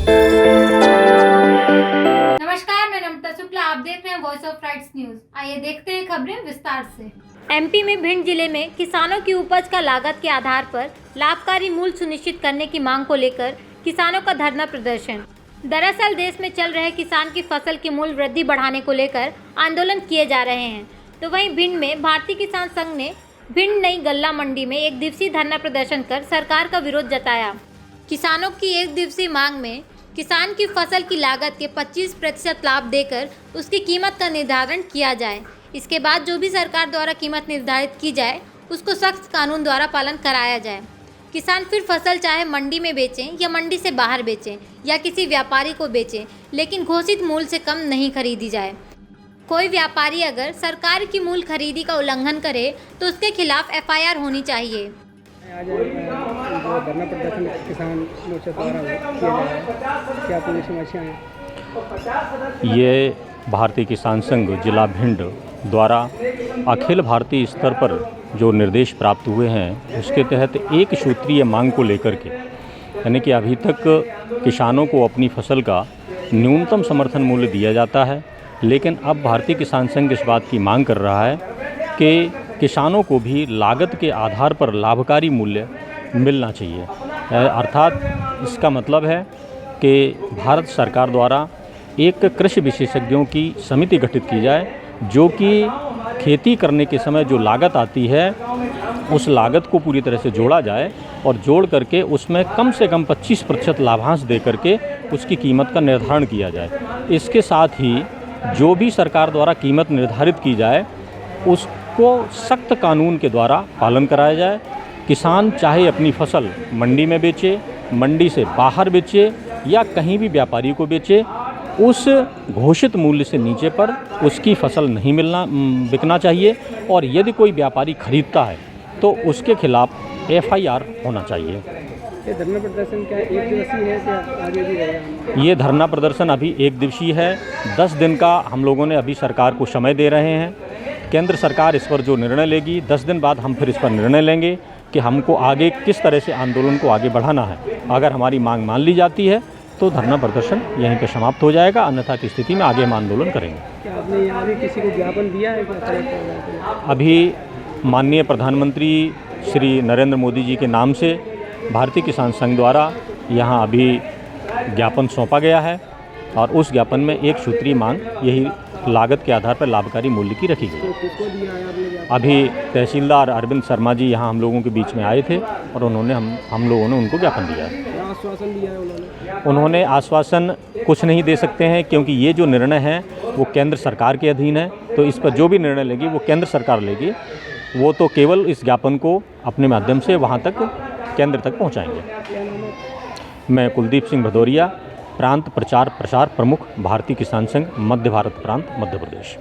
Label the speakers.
Speaker 1: नमस्कार, मैं नम्रता शुक्ला, आप देख रहे हैं वॉइस ऑफ राइट्स न्यूज। आइए देखते हैं खबरें विस्तार से। एमपी में भिंड जिले में किसानों की उपज का लागत के आधार पर लाभकारी मूल्य सुनिश्चित करने की मांग को लेकर किसानों का धरना प्रदर्शन। दरअसल देश में चल रहे किसान की फसल की मूल्य वृद्धि बढ़ाने को लेकर आंदोलन किए जा रहे हैं, तो वहीं भिंड में भारतीय किसान संघ ने भिंड नई गल्ला मंडी में एक दिवसीय धरना प्रदर्शन कर सरकार का विरोध जताया। किसानों की एक दिवसीय मांग में किसान की फसल की लागत के 25% लाभ देकर उसकी कीमत का निर्धारण किया जाए। इसके बाद जो भी सरकार द्वारा कीमत निर्धारित की जाए उसको सख्त कानून द्वारा पालन कराया जाए। किसान फिर फसल चाहे मंडी में बेचें या मंडी से बाहर बेचें या किसी व्यापारी को बेचें, लेकिन घोषित मूल्य से कम नहीं खरीदी जाए। कोई व्यापारी अगर सरकार की मूल्य खरीदी का उल्लंघन करे तो उसके खिलाफ FIR होनी चाहिए।
Speaker 2: आज जो धरना प्रदर्शन किसान मोर्चा द्वारा किया जा रहा है, क्या पूरी समस्या है?
Speaker 3: ये भारतीय किसान संघ जिला भिंड द्वारा अखिल भारतीय स्तर पर जो निर्देश प्राप्त हुए हैं उसके तहत एक सूत्रीय मांग को लेकर के, यानी कि अभी तक किसानों को अपनी फसल का न्यूनतम समर्थन मूल्य दिया जाता है, लेकिन अब भारतीय किसान संघ इस बात की मांग कर रहा है कि किसानों को भी लागत के आधार पर लाभकारी मूल्य मिलना चाहिए। अर्थात इसका मतलब है कि भारत सरकार द्वारा एक कृषि विशेषज्ञों की समिति गठित की जाए, जो कि खेती करने के समय जो लागत आती है उस लागत को पूरी तरह से जोड़ा जाए और जोड़ करके उसमें कम से कम 25% लाभांश दे करके उसकी कीमत का निर्धारण किया जाए। इसके साथ ही जो भी सरकार द्वारा कीमत निर्धारित की जाए उसको सख्त कानून के द्वारा पालन कराया जाए। किसान चाहे अपनी फसल मंडी में बेचे, मंडी से बाहर बेचे या कहीं भी व्यापारी को बेचे, उस घोषित मूल्य से नीचे पर उसकी फसल नहीं बिकना चाहिए और यदि कोई व्यापारी खरीदता है तो उसके खिलाफ FIR होना चाहिए।
Speaker 2: ये धरना प्रदर्शन क्या एक दिवसीय है या आगे भी रहेगा?
Speaker 3: ये धरना प्रदर्शन अभी एक दिवसीय है। 10 दिन का हम लोगों ने अभी सरकार को समय दे रहे हैं। केंद्र सरकार इस पर जो निर्णय लेगी 10 दिन बाद हम फिर इस पर निर्णय लेंगे कि हमको आगे किस तरह से आंदोलन को आगे बढ़ाना है। अगर हमारी मांग मान ली जाती है तो धरना प्रदर्शन यहीं पर समाप्त हो जाएगा, अन्यथा की स्थिति में आगे हम आंदोलन करेंगे।
Speaker 2: क्या आपने यहाँ भी किसी को ज्ञापन दिया है क्या?
Speaker 3: अभी माननीय प्रधानमंत्री श्री नरेंद्र मोदी जी के नाम से भारतीय किसान संघ द्वारा यहाँ अभी ज्ञापन सौंपा गया है और उस ज्ञापन में एक सूत्रीय मांग यही लागत के आधार पर लाभकारी मूल्य की रखी गई। अभी तहसीलदार अरविंद शर्मा जी यहाँ हम लोगों के बीच में आए थे और उन्होंने हम लोगों ने उनको ज्ञापन दिया है।
Speaker 2: आश्वासन दिया है
Speaker 3: उन्होंने आश्वासन कुछ नहीं दे सकते हैं, क्योंकि ये जो निर्णय है वो केंद्र सरकार के अधीन है, तो इस पर जो भी निर्णय लेगी वो केंद्र सरकार लेगी। वो तो केवल इस ज्ञापन को अपने माध्यम से वहाँ तक केंद्र तक पहुँचाएंगे। मैं कुलदीप सिंह भदौरिया, प्रांत प्रचार प्रसार प्रमुख, भारतीय किसान संघ, मध्य भारत प्रांत, मध्य प्रदेश।